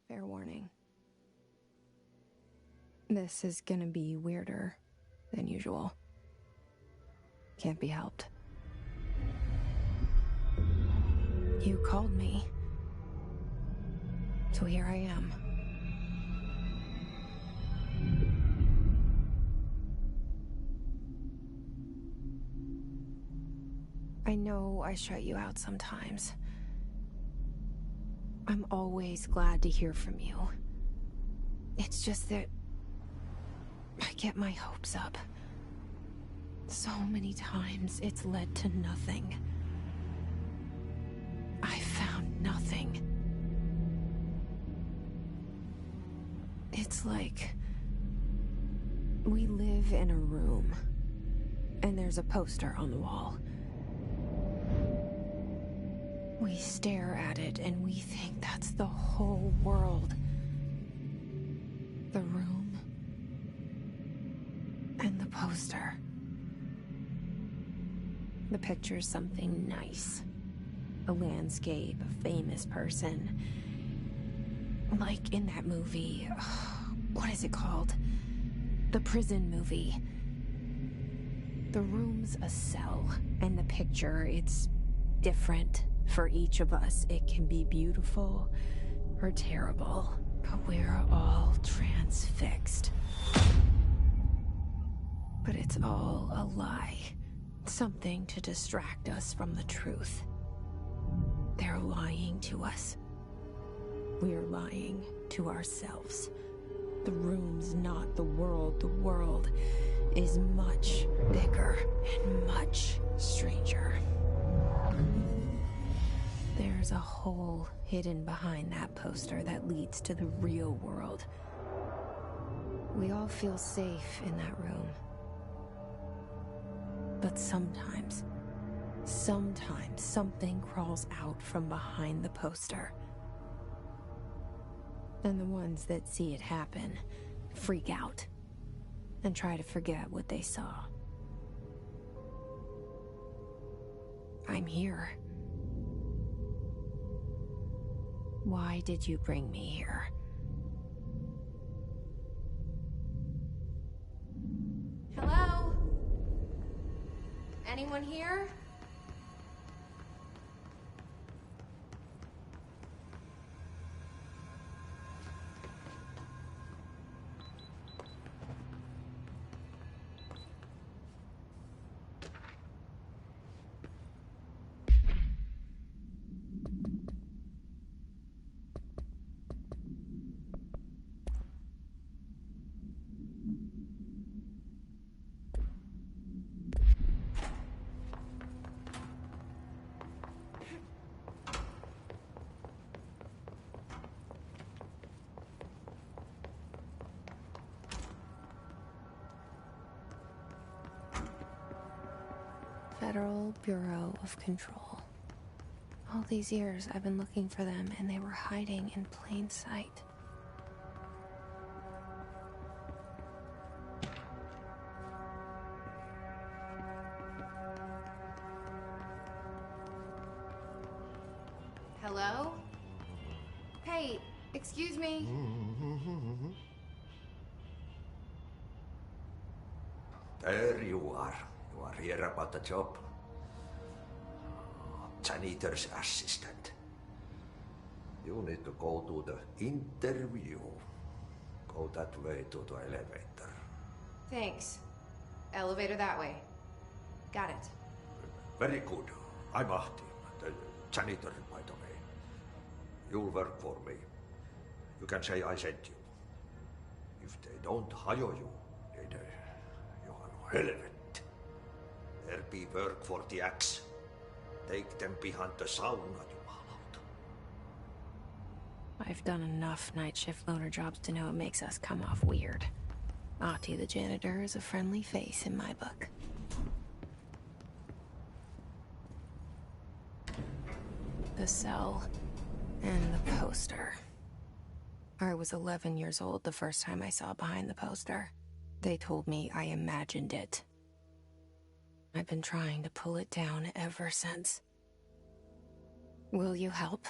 Fair warning. This is gonna be weirder than usual. Can't be helped. You called me. So here I am. I know I shut you out sometimes. I'm always glad to hear from you. It's just that I get my hopes up. So many times it's led to nothing. I found nothing. It's like we live in a room, and there's a poster on the wall. We stare at it and we think that's the whole world. The room and the poster. The picture's something nice. A landscape, a famous person. Like in that movie, what is it called? The prison movie. The room's a cell, and the picture, it's different for each of us. It can be beautiful or terrible, but we're all transfixed. But it's all a lie. Something to distract us from the truth. They're lying to us. We're lying to ourselves. The room's not the world. The world is much bigger and much stranger. There's a hole hidden behind that poster that leads to the real world. We all feel safe in that room. But sometimes something crawls out from behind the poster. And the ones that see it happen freak out and try to forget what they saw. I'm here. Why did you bring me here? Hello? Anyone here? Federal Bureau of Control. All these years I've been looking for them, and they were hiding in plain sight. Hello? Hey, excuse me. There you are. You are here about the job. Janitor's assistant. You need to go to the interview. Go that way to the elevator. Thanks. Elevator that way. Got it. Very good. I'm Ahti, the janitor, by the way. You'll work for me. You can say I sent you. If they don't hire you, then you are no helvet. There be work for the axe. Take them behind the sauna, jumalauta. I've done enough night shift loner jobs to know it makes us come off weird. Ahti the janitor is a friendly face in my book. The cell and the poster. I was 11 years old the first time I saw behind the poster. They told me I imagined it. I've been trying to pull it down ever since. Will you help?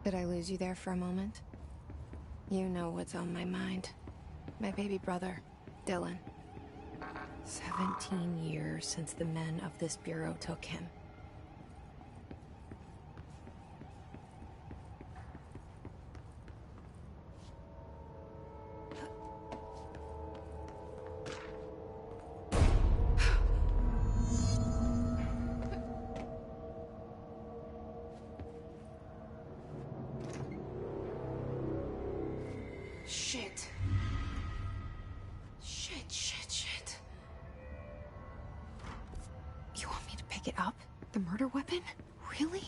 Did I lose you there for a moment? You know what's on my mind. My baby brother, Dylan. 17 years since the men of this bureau took him. Shit. Shit. You want me to pick it up? The murder weapon? Really?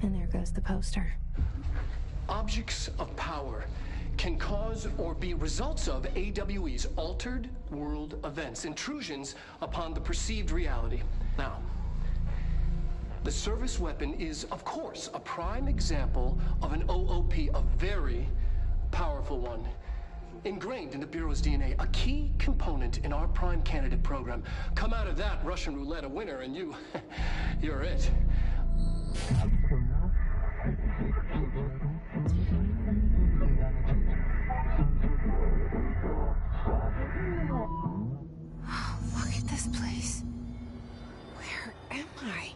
And there goes the poster. Objects of power can cause or be results of AWE's altered world events, intrusions upon the perceived reality. Now, the service weapon is, of course, a prime example of an OOP, a very powerful one. Ingrained in the Bureau's DNA, a key component in our prime candidate program. Come out of that Russian roulette a winner and you're it. Look at this place. Where am I?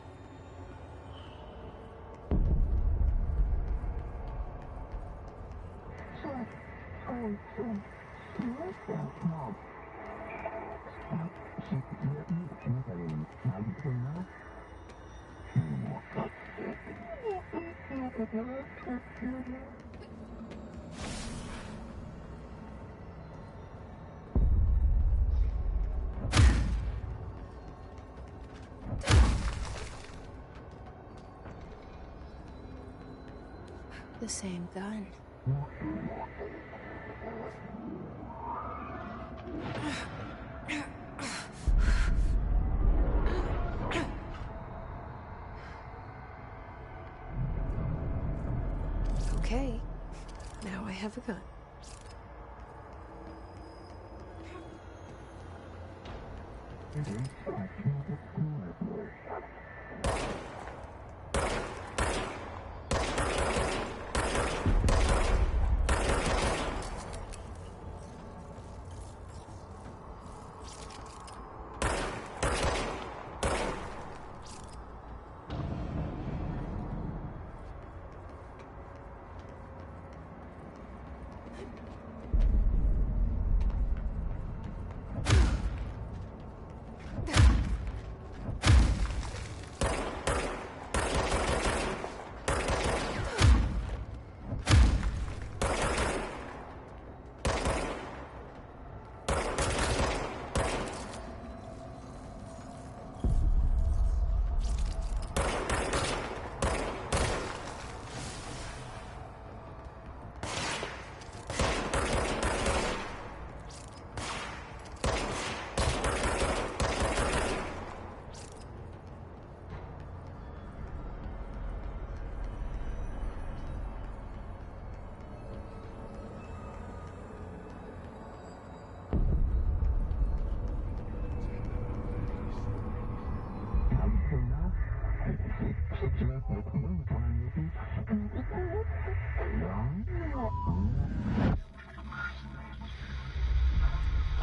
The same gun. Okay, now I have a gun.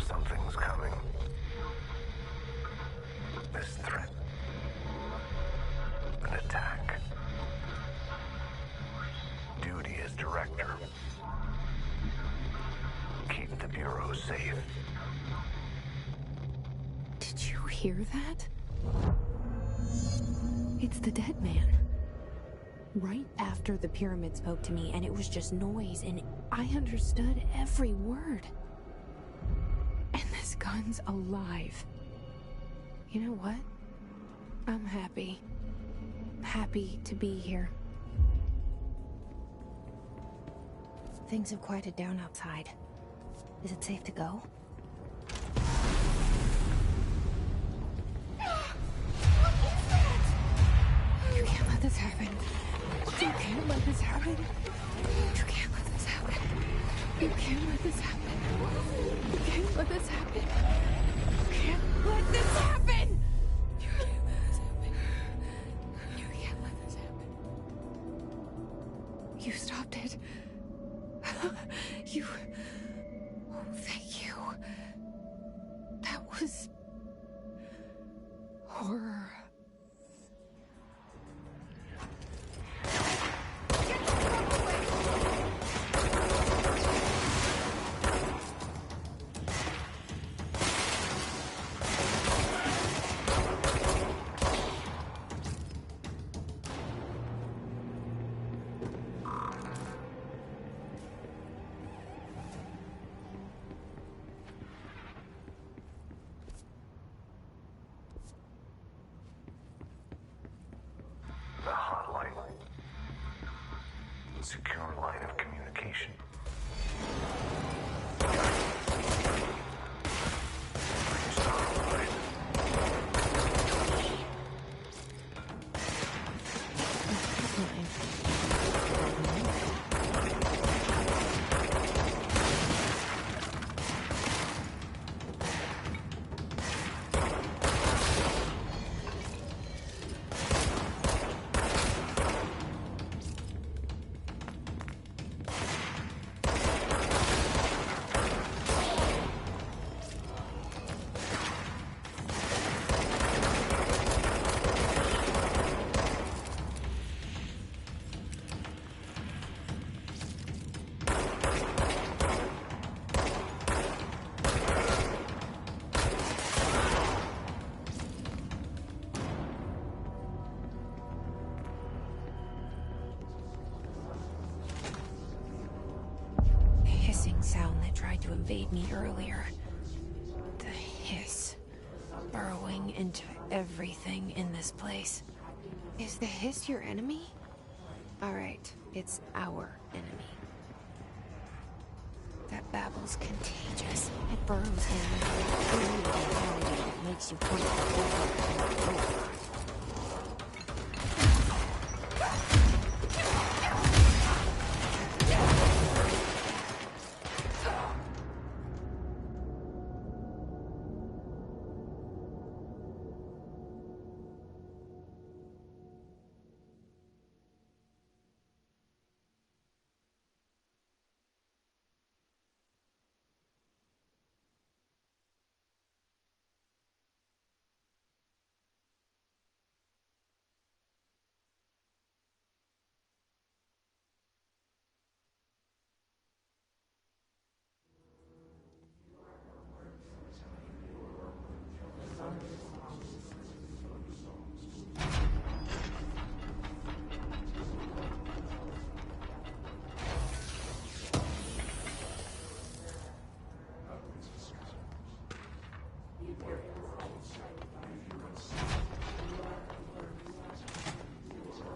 Something's coming. This threat. An attack. Duty as director. Keep the Bureau safe. Did you hear that? It's the dead man. Right after the pyramid spoke to me, and it was just noise, and I understood every word. And this gun's alive. You know what? I'm happy. Happy to be here. Things have quieted down outside. Is it safe to go? this happen. You can't let this happen. You can't let this happen. You can't let this happen. You can't let this happen. You can't let this happen. You can't let this happen. You can't let this happen. You stopped it. You... Oh, thank you. That was... horror. The hotline. Secure line of communication. Sound that tried to invade me earlier. The hiss. Burrowing into everything in this place. Is the hiss your enemy? Alright, it's our enemy. That babble's contagious. It burrows in reality. It makes you wonder over and over.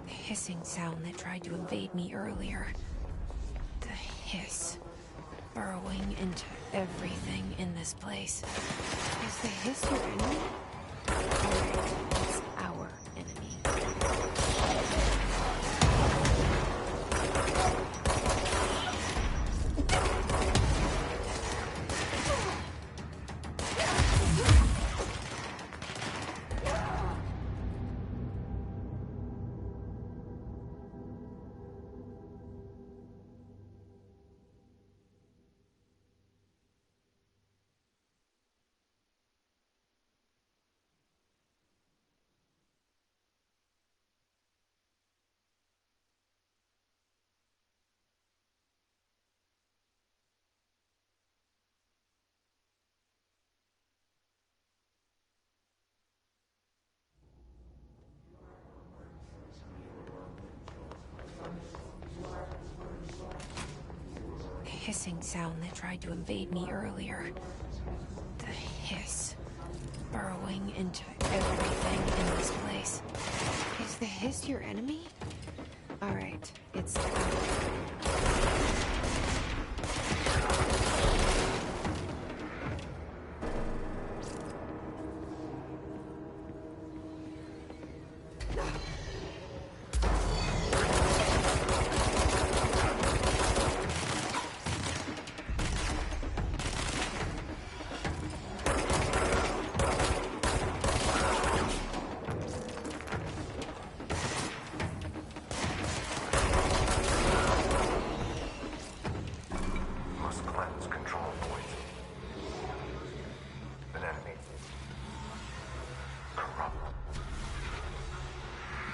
Hissing sound that tried to invade me earlier. The hiss. Burrowing into everything in this place. Is the hiss your enemy? Alright, it's our enemy. Hissing sound that tried to invade me earlier. The hiss. Burrowing into everything in this place. Is the hiss your enemy? Alright, it's our enemy.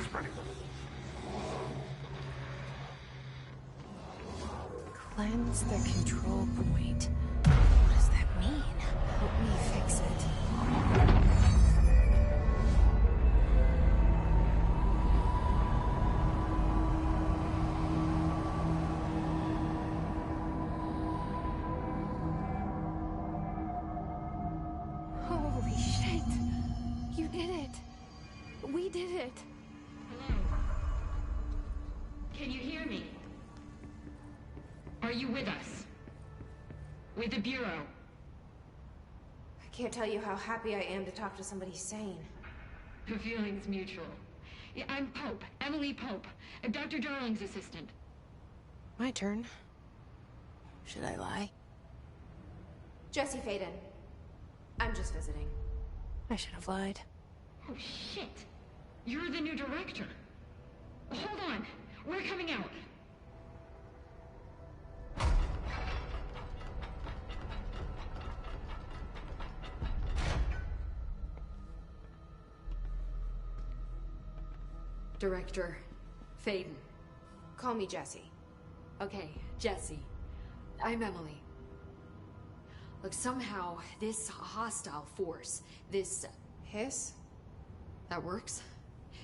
spreading. Cleanse the control point. What does that mean? Help me fix it. Holy shit! You did it! We did it! Hello? Can you hear me? Are you with us? With the Bureau? I can't tell you how happy I am to talk to somebody sane. The feeling's mutual. Yeah, I'm Pope, Emily Pope, Dr. Darling's assistant. My turn. Should I lie? Jesse Faden. I'm just visiting. I should have lied. Oh, shit. You're the new director. Hold on. We're coming out. Director Faden. Call me Jesse. Okay, Jesse. I'm Emily. Look, somehow this hostile force, this Hiss? that works.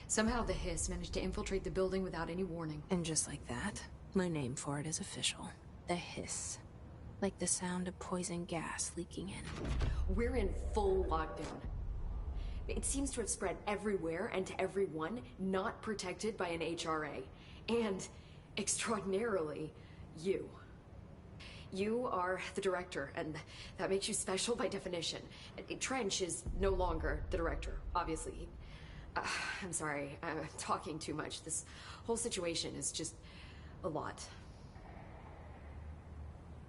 Somehow the hiss managed to infiltrate the building without any warning. And just like that, my name for it is official. The hiss. Like the sound of poison gas leaking in. We're in full lockdown. It seems to have spread everywhere and to everyone not protected by an HRA. And, extraordinarily, you. You are the director, and that makes you special by definition. Trench is no longer the director, obviously. I'm sorry, I'm talking too much. This whole situation is just a lot.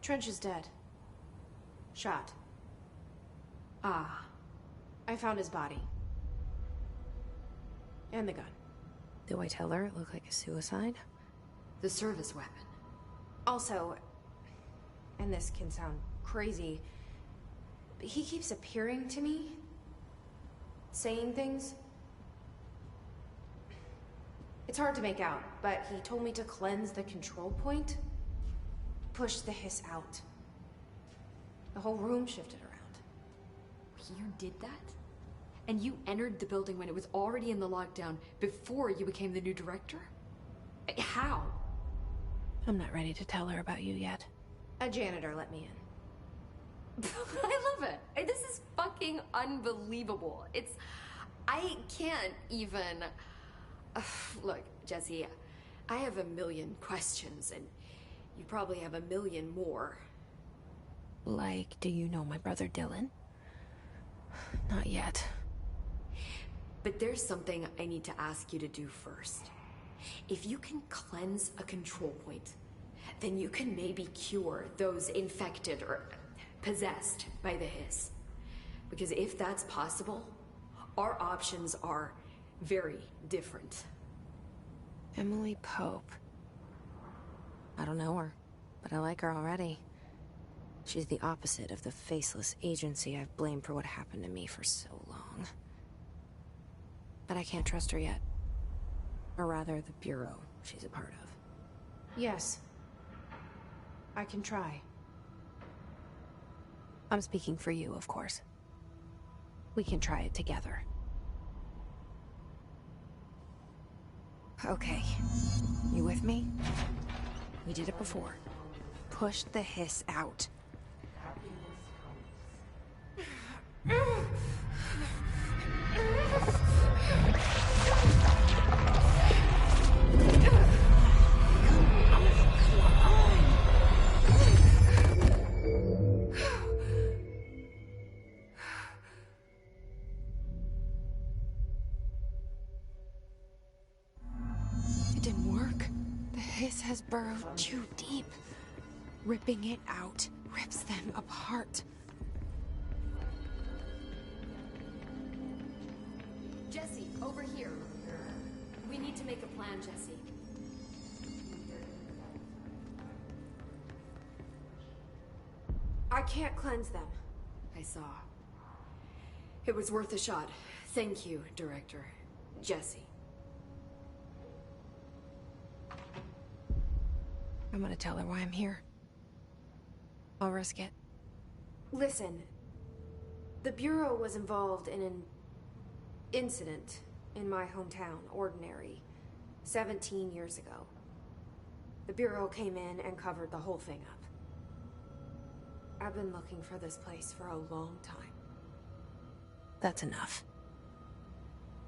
Trench is dead. Shot. Ah. I found his body. And the gun. Do I tell her it looked like a suicide? The service weapon. Also, and this can sound crazy, but he keeps appearing to me. Saying things. It's hard to make out, but he told me to cleanse the control point. Push the hiss out. The whole room shifted around. You did that? And you entered the building when it was already in the lockdown before you became the new director? How? I'm not ready to tell her about you yet. A janitor let me in. I love it. This is fucking unbelievable. I can't even... Look, Jesse, I have a million questions, and you probably have a million more. Like, do you know my brother Dylan? Not yet. But there's something I need to ask you to do first. If you can cleanse a control point, then you can maybe cure those infected or possessed by the hiss. Because if that's possible, our options are very different. Emily Pope. I don't know her, but I like her already. She's the opposite of the faceless agency I've blamed for what happened to me for so long. But I can't trust her yet. Or rather, the Bureau she's a part of. Yes. I can try. I'm speaking for you, of course. We can try it together. Okay. You with me? We did it before. Push the hiss out. It didn't work. The hiss has burrowed too deep. Ripping it out rips them apart. Jesse, over here. We need to make a plan, Jesse. I can't cleanse them. I saw. It was worth a shot. Thank you, Director. Jesse. I'm gonna tell her why I'm here. I'll risk it. Listen, the Bureau was involved in an incident in my hometown, Ordinary, 17 years ago. The Bureau came in and covered the whole thing up. I've been looking for this place for a long time. That's enough.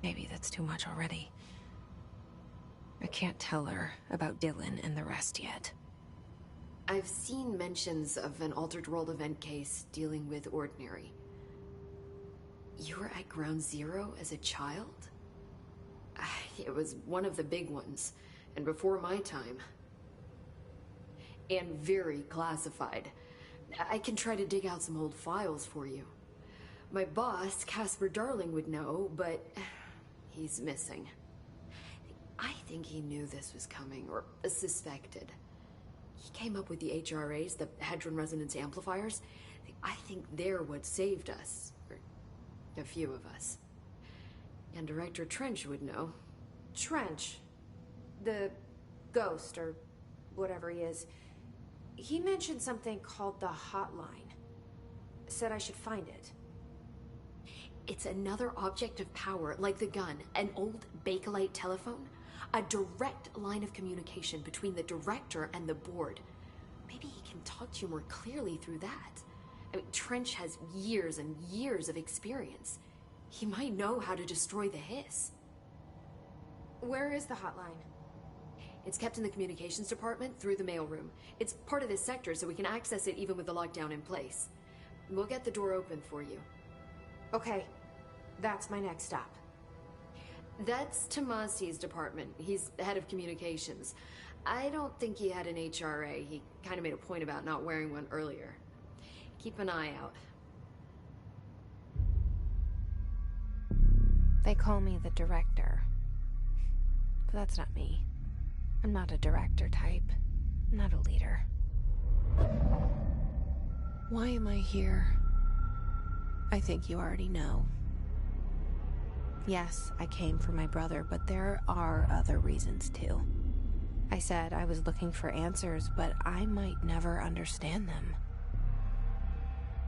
Maybe that's too much already. I can't tell her about Dylan and the rest yet. I've seen mentions of an Altered World event case dealing with Ordinary. You were at Ground Zero as a child? It was one of the big ones, and before my time. And very classified. I can try to dig out some old files for you. My boss, Casper Darling, would know, but he's missing. I think he knew this was coming, or suspected. He came up with the HRAs, the Hadron Resonance Amplifiers. I think they're what saved us. Or a few of us. And Director Trench would know. Trench, the ghost, or whatever he is, he mentioned something called the Hotline. Said I should find it. It's another object of power, like the gun, an old Bakelite telephone. A direct line of communication between the director and the board. Maybe he can talk to you more clearly through that. I mean, Trench has years and years of experience. He might know how to destroy the hiss. Where is the hotline? It's kept in the communications department through the mailroom. It's part of this sector, so we can access it even with the lockdown in place. We'll get the door open for you. Okay, that's my next stop. That's Tomasi's department. He's the head of communications. I don't think he had an HRA. He kind of made a point about not wearing one earlier. Keep an eye out. They call me the director. But that's not me. I'm not a director type. I'm not a leader. Why am I here? I think you already know. Yes, I came for my brother, but there are other reasons too. I said I was looking for answers, but I might never understand them.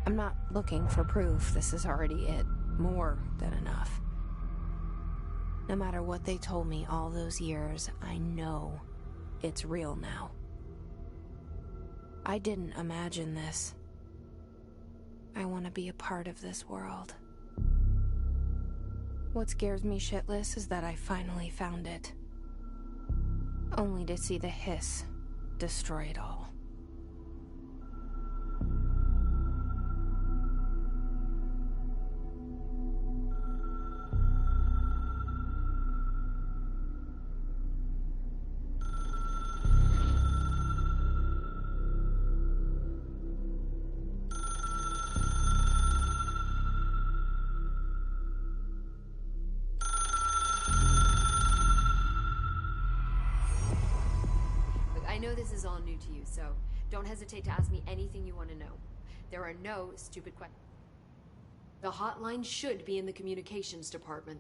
I'm not looking for proof. This is already it. More than enough. No matter what they told me all those years, I know it's real now. I didn't imagine this. I want to be a part of this world. What scares me shitless is that I finally found it. Only to see the hiss destroy it all. I know this is all new to you, so don't hesitate to ask me anything you want to know. There are no stupid questions. The hotline should be in the communications department.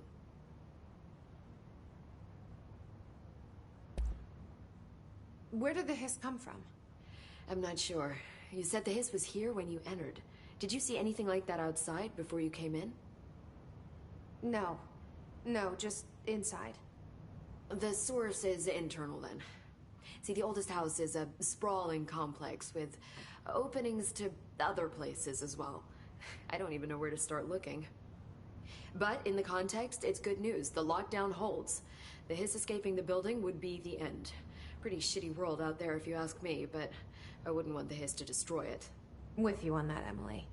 Where did the hiss come from? I'm not sure. You said the hiss was here when you entered. Did you see anything like that outside before you came in? No. No, just inside. The source is internal then. See, the oldest house is a sprawling complex with openings to other places as well. I don't even know where to start looking. But in the context, it's good news. The lockdown holds. The hiss escaping the building would be the end. Pretty shitty world out there if you ask me, but I wouldn't want the hiss to destroy it. With you on that, Emily.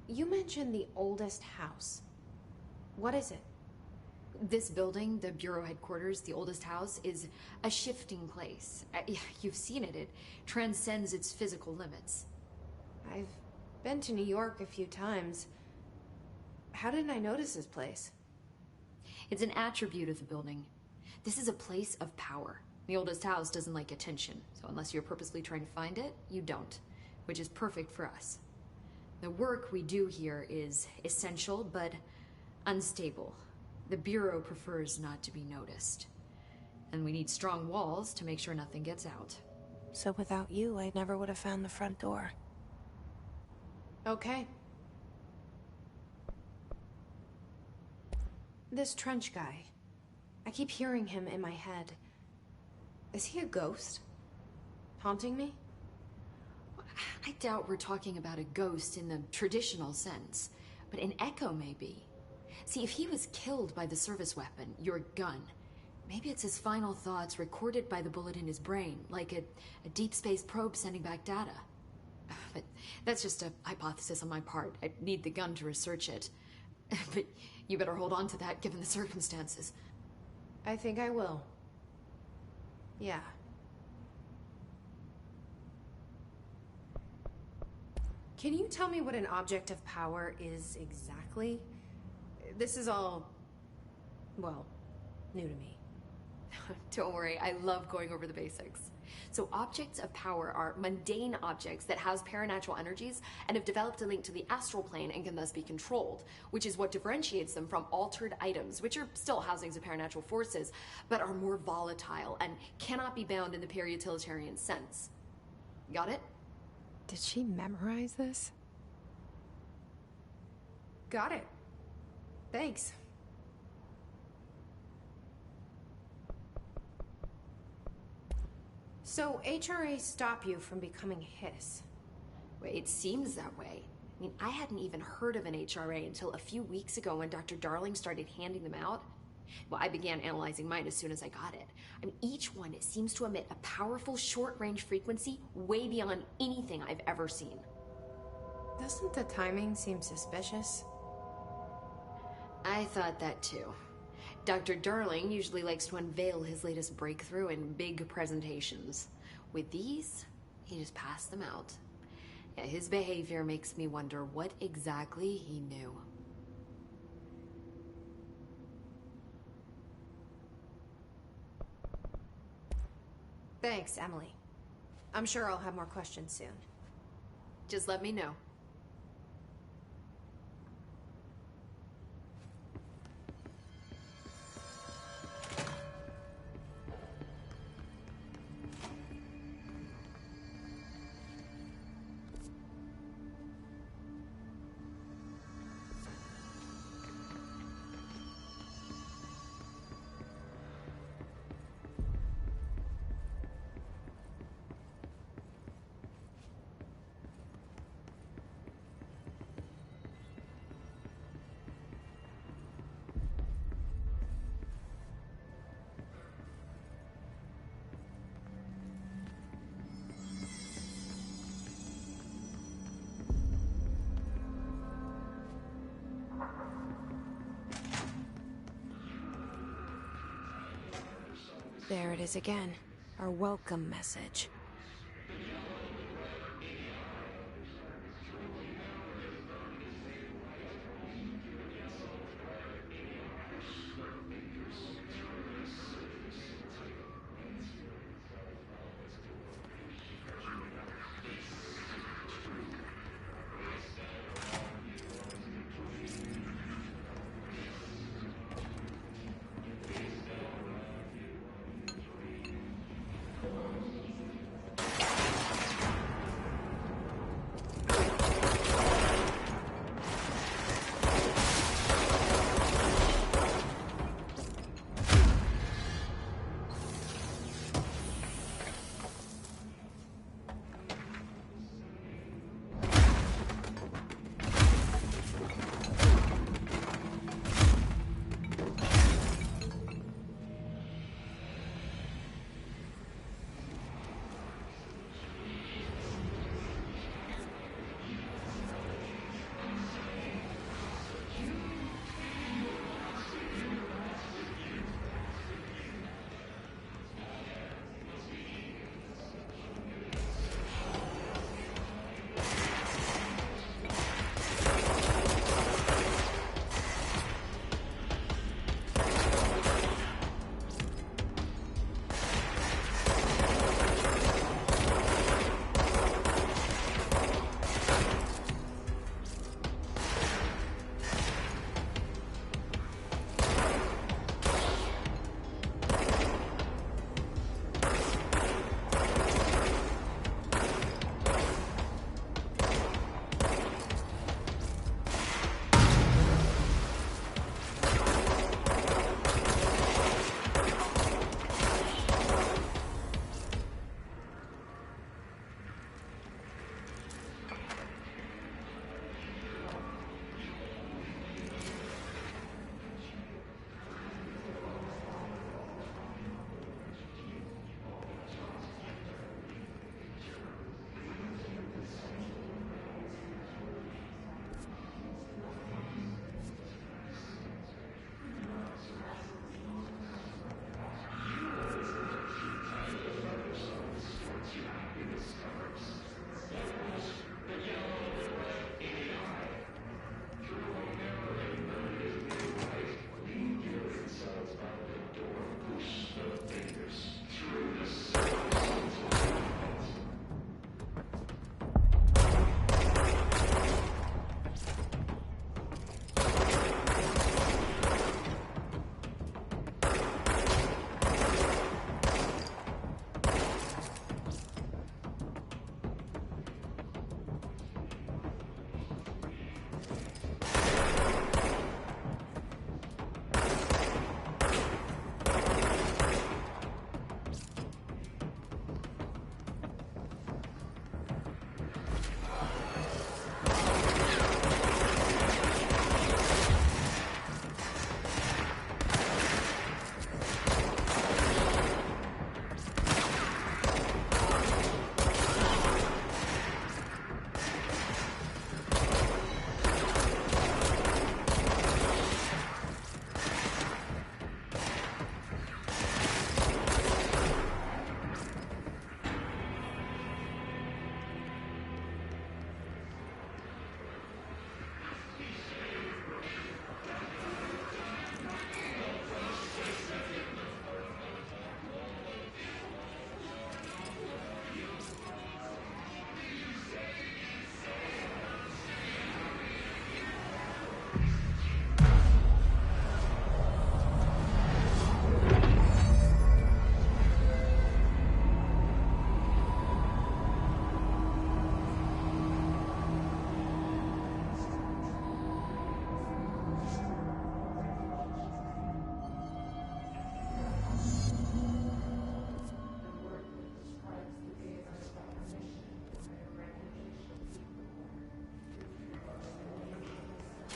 You mentioned the oldest house. What is it? This building, the Bureau headquarters, the oldest house, is a shifting place. You've seen it. It transcends its physical limits. I've been to New York a few times. How didn't I notice this place? It's an attribute of the building. This is a place of power. The oldest house doesn't like attention, so unless you're purposely trying to find it, you don't, which is perfect for us. The work we do here is essential, but Unstable. The Bureau prefers not to be noticed. And we need strong walls to make sure nothing gets out. So without you, I never would have found the front door. Okay. This Trench guy. I keep hearing him in my head. Is he a ghost? Haunting me? I doubt we're talking about a ghost in the traditional sense, but an echo maybe. See, if he was killed by the service weapon, your gun, maybe it's his final thoughts recorded by the bullet in his brain, like a deep space probe sending back data. But that's just a hypothesis on my part. I need the gun to research it. But you better hold on to that given the circumstances. I think I will. Yeah. Can you tell me what an object of power is exactly? This is all, well, new to me. Don't worry, I love going over the basics. So objects of power are mundane objects that house paranatural energies and have developed a link to the astral plane and can thus be controlled, which is what differentiates them from altered items, which are still housings of paranatural forces, but are more volatile and cannot be bound in the peri-utilitarian sense. Got it? Did she memorize this? Got it. Thanks. So, HRA stop you from becoming Hiss? Well, it seems that way. I mean, I hadn't even heard of an HRA until a few weeks ago when Dr. Darling started handing them out. Well, I began analyzing mine as soon as I got it. I mean, each one seems to emit a powerful short-range frequency way beyond anything I've ever seen. Doesn't the timing seem suspicious? I thought that too. Dr. Darling usually likes to unveil his latest breakthrough in big presentations. With these, he just passed them out. Yeah, his behavior makes me wonder what exactly he knew. Thanks, Emily. I'm sure I'll have more questions soon. Just let me know. There it is again. Our welcome message.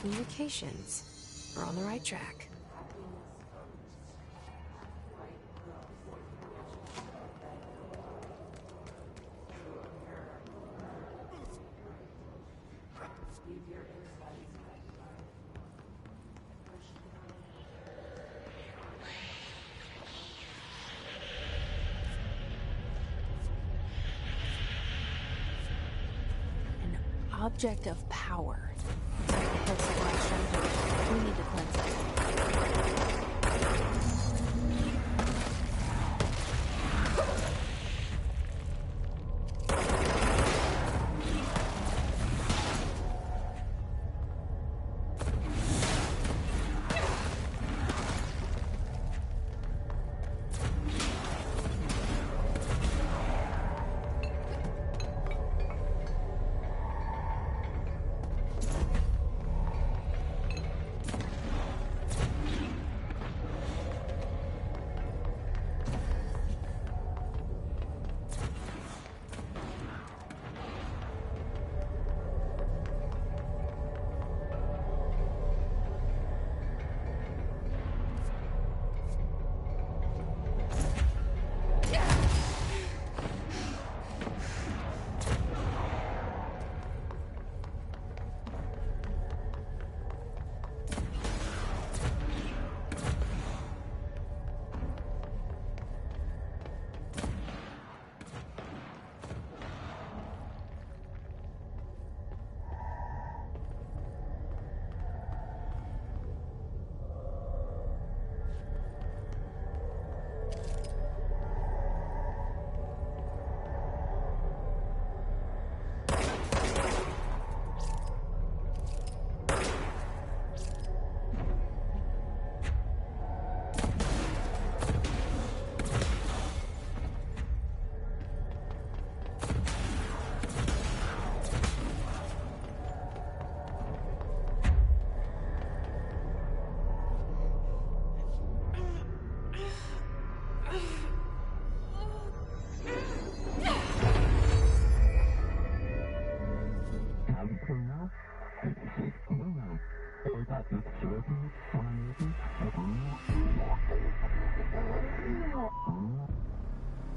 Communications. We're on the right track. Object of power. Looks like my shoulder. We need to cleanse it.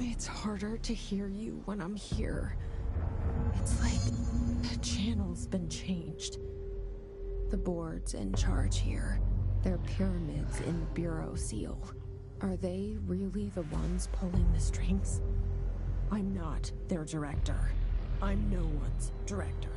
It's harder to hear you when I'm here. It's like the channel's been changed. The board's in charge here. They're pyramids in Bureau Seal. Are they really the ones pulling the strings? I'm not their director. I'm no one's director.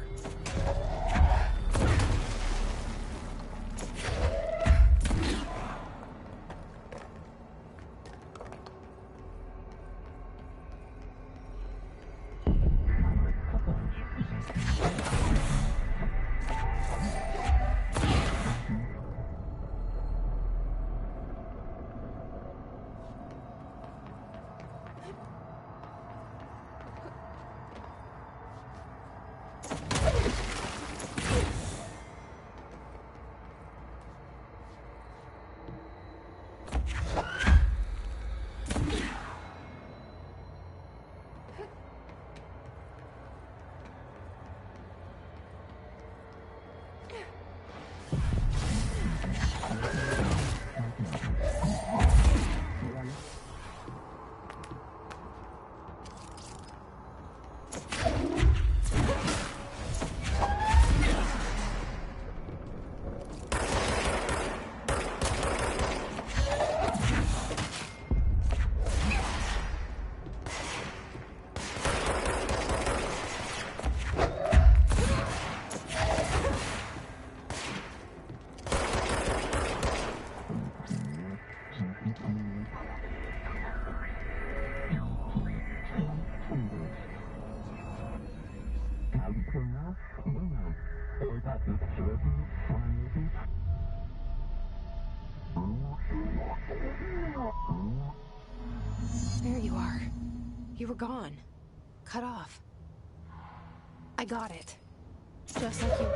There you are. You were gone. Cut off. I got it. Just like you...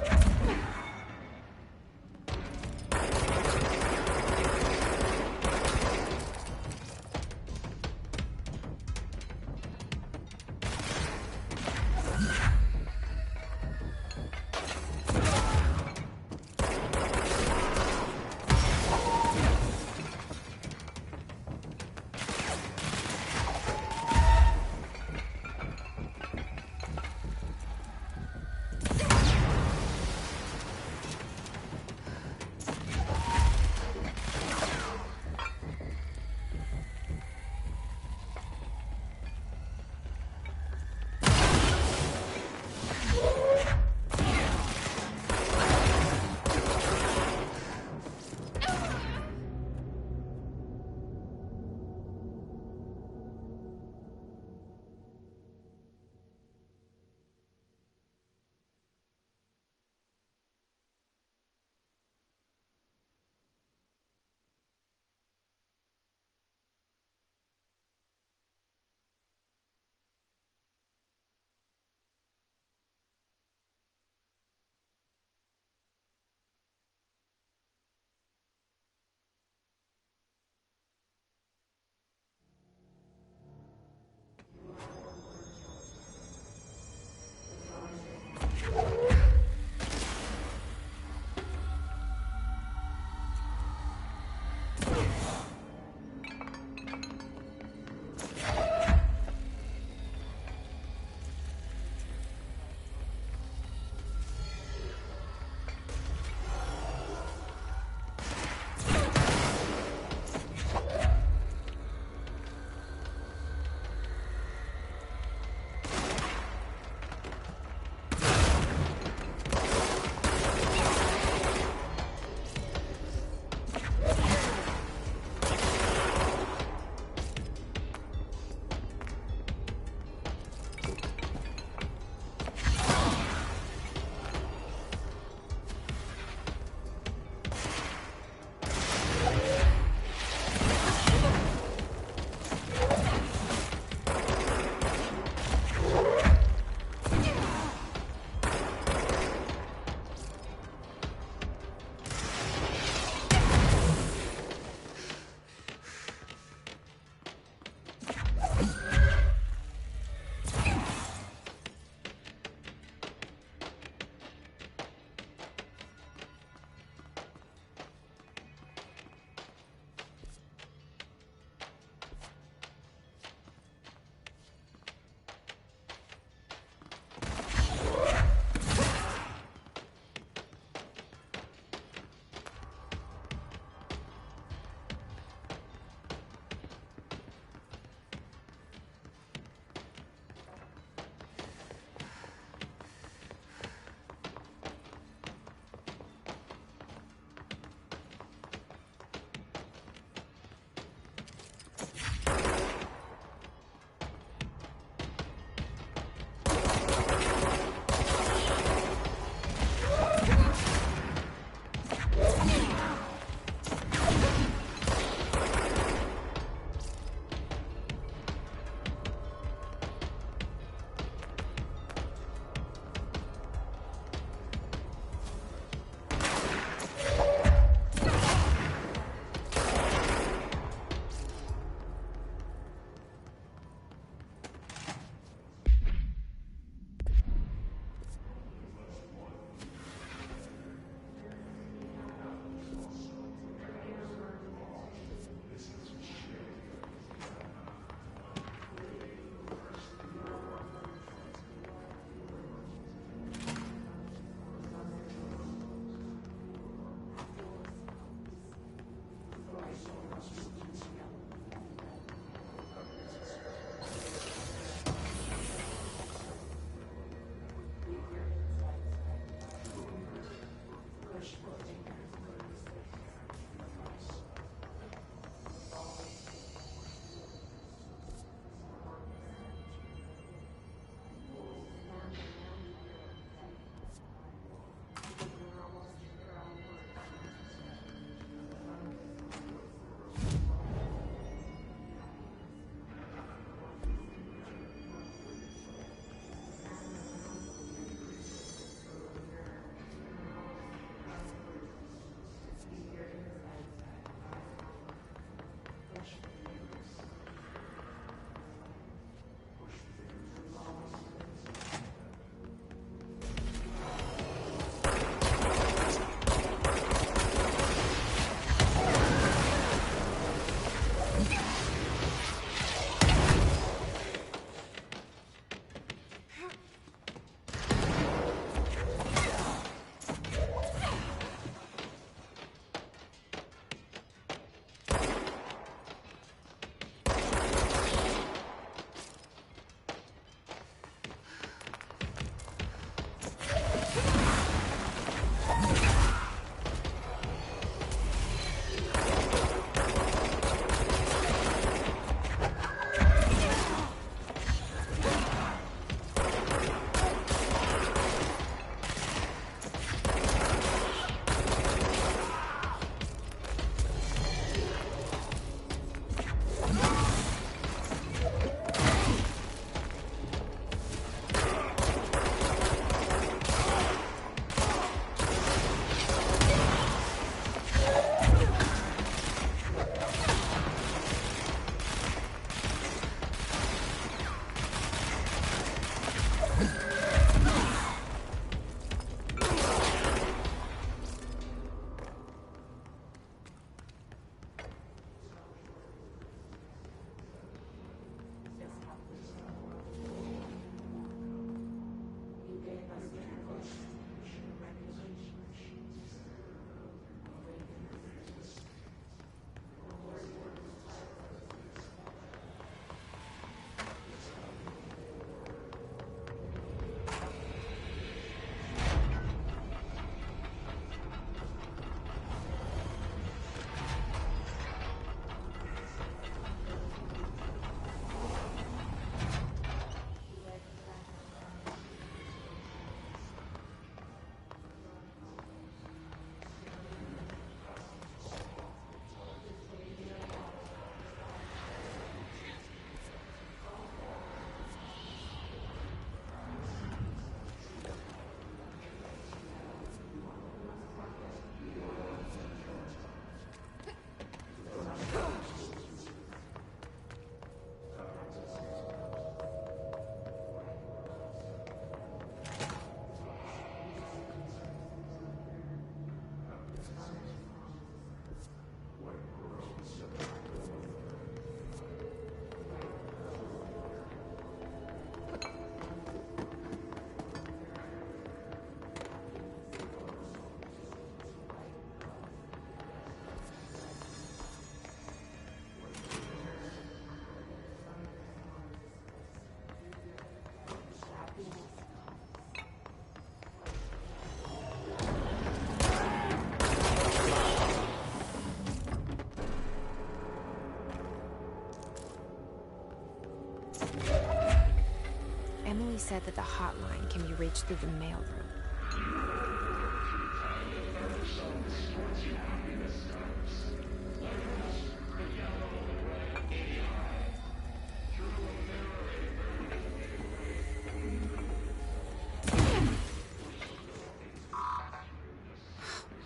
Emily said that the hotline can be reached through the mailroom.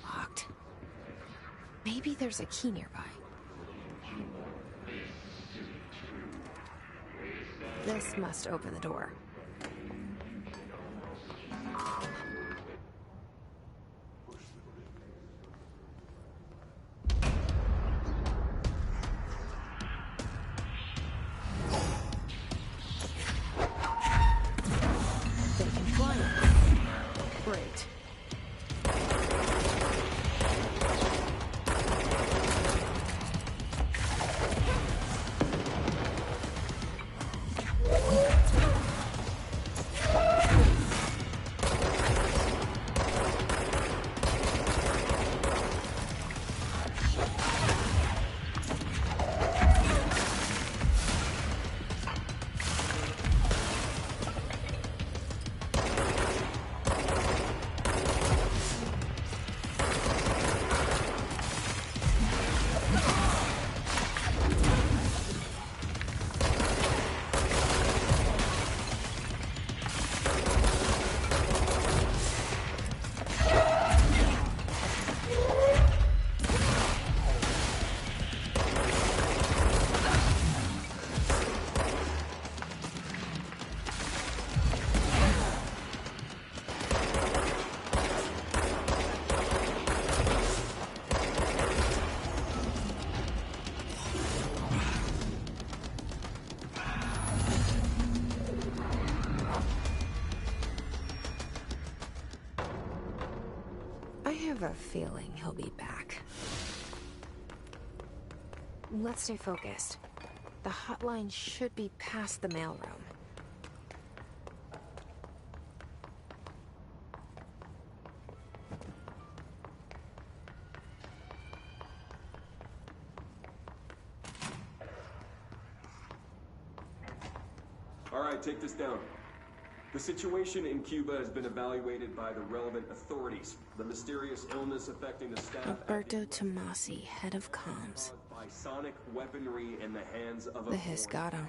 Locked. Maybe there's a key nearby. This must open the door. They can fly it. Great. I have a feeling he'll be back. Let's stay focused. The hotline should be past the mailroom. All right, take this down. The situation in Cuba has been evaluated by the relevant authorities. The mysterious illness affecting the staff... Roberto Tomasi, head of comms. ...by sonic weaponry in the hands of a... The hiss got him.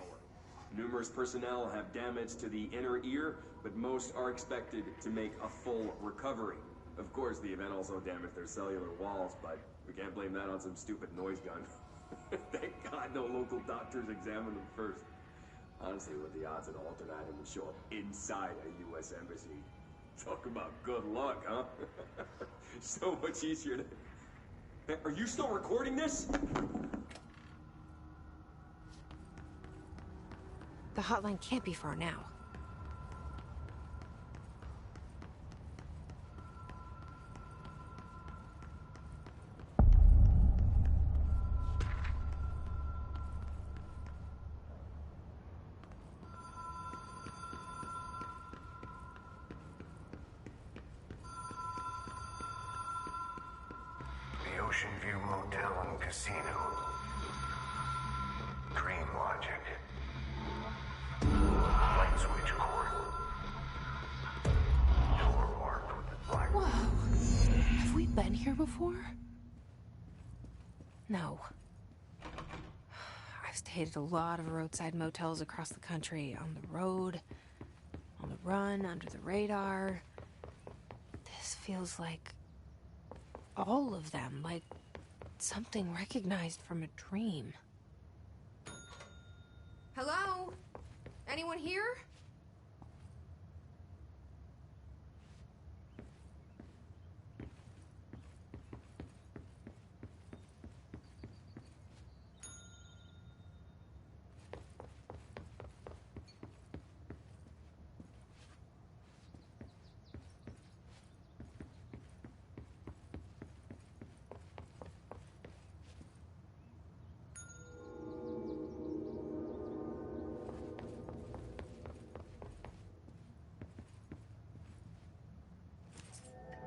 Numerous personnel have damage to the inner ear, but most are expected to make a full recovery. Of course, the event also damaged their cellular walls, but we can't blame that on some stupid noise gun. Thank God no local doctors examined them first. Honestly, what are the odds an alternate item would show up inside a U.S. embassy? Talk about good luck, huh? So much easier to... Hey, are you still recording this? The hotline can't be far now. Ocean View Motel and Casino. Dream logic. Light switch cord. Door marked with the black. Whoa. Have we been here before? No. I've stayed at a lot of roadside motels across the country. On the road, on the run, under the radar. This feels like... all of them, like something recognized from a dream. Hello? Anyone here?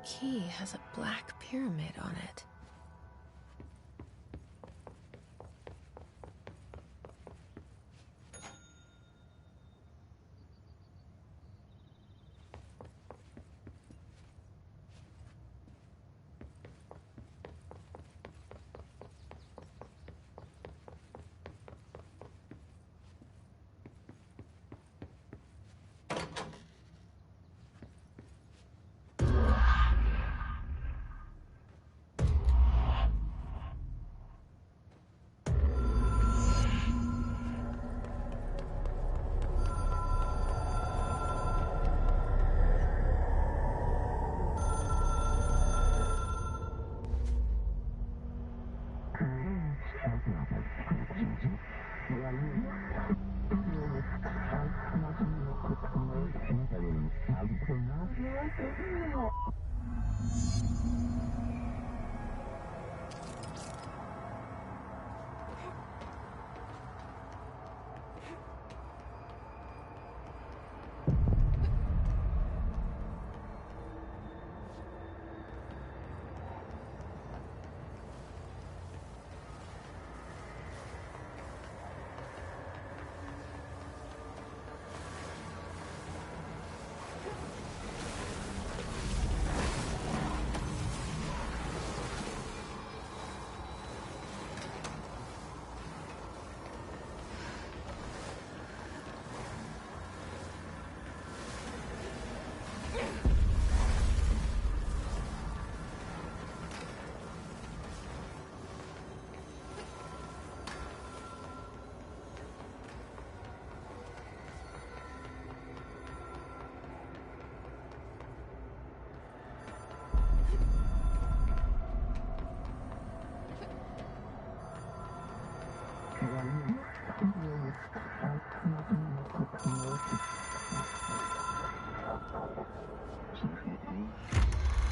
The key has a black pyramid on it.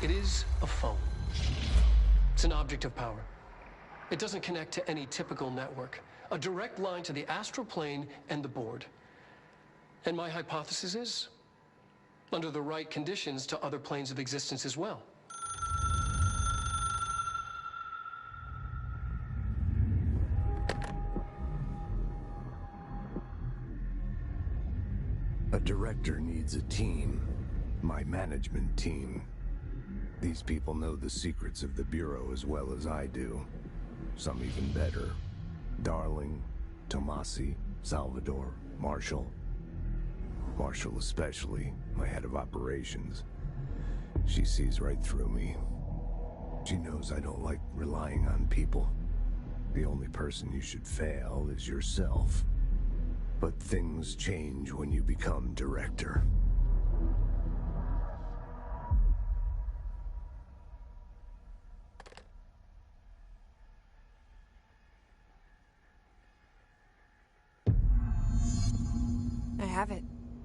It is a phone. It's an object of power. It doesn't connect to any typical network. A direct line to the astral plane and the board. And my hypothesis is, under the right conditions, to other planes of existence as well. A director needs a team. My management team. These people know the secrets of the Bureau as well as I do. Some even better. Darling, Tomasi, Salvador, Marshall. Marshall especially, my head of operations. She sees right through me. She knows I don't like relying on people. The only person you should fail is yourself. But things change when you become director. I have it.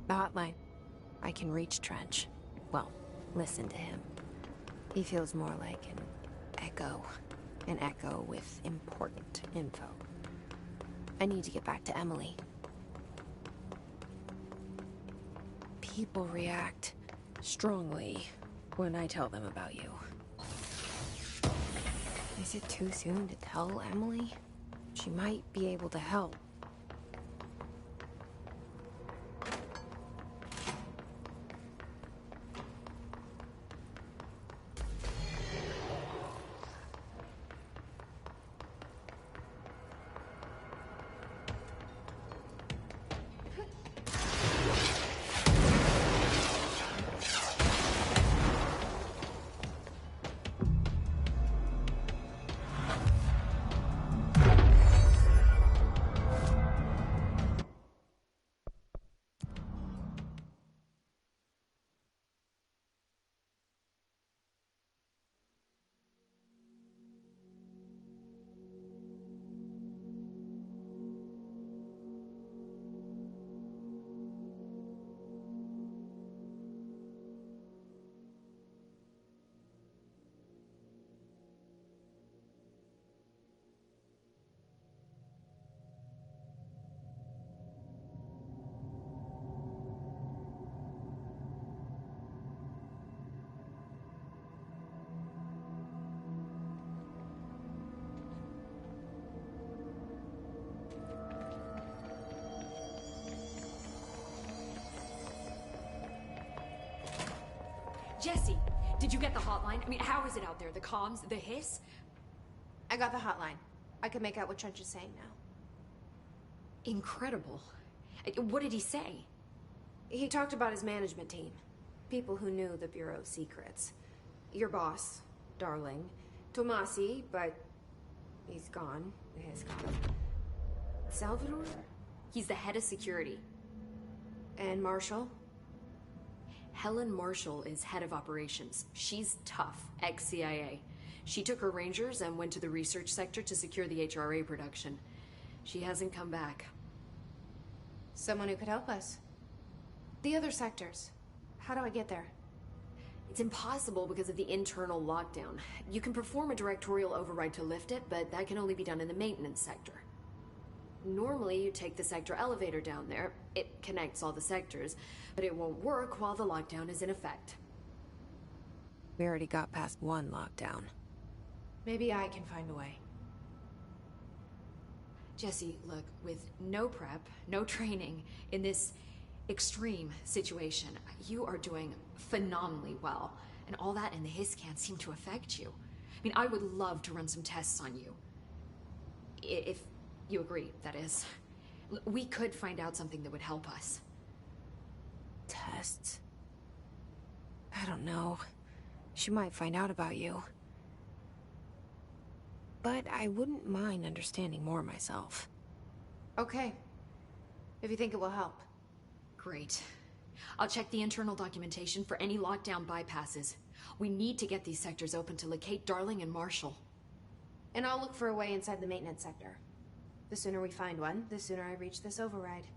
The hotline. I can reach Trench. Well, listen to him. He feels more like an echo. An echo with important info. I need to get back to Emily. People react strongly when I tell them about you. Is it too soon to tell Emily? She might be able to help. Jesse, did you get the hotline? I mean, how is it out there? The comms, the hiss? I got the hotline. I can make out what Trench is saying now. Incredible. What did he say? He talked about his management team. People who knew the Bureau's secrets. Your boss, Darling. Tomasi, but he's gone. He's gone. Salvador? He's the head of security. And Marshall? Helen Marshall is head of operations. She's tough, ex-CIA. She took her Rangers and went to the research sector to secure the HRA production. She hasn't come back. Someone who could help us. The other sectors. How do I get there? It's impossible because of the internal lockdown. You can perform a directorial override to lift it, but that can only be done in the maintenance sector. Normally, you take the sector elevator down there. It connects all the sectors, but it won't work while the lockdown is in effect. We already got past one lockdown. Maybe I can find a way. Jesse, look, with no prep, no training, in this extreme situation, you are doing phenomenally well. And all that and the hiss can't seem to affect you. I mean, I would love to run some tests on you. If you agree, that is. We could find out something that would help us. Tests? I don't know. She might find out about you. But I wouldn't mind understanding more myself. Okay. If you think it will help. Great. I'll check the internal documentation for any lockdown bypasses. We need to get these sectors open to locate Darling and Marshall. And I'll look for a way inside the maintenance sector. The sooner we find one, the sooner I reach this override.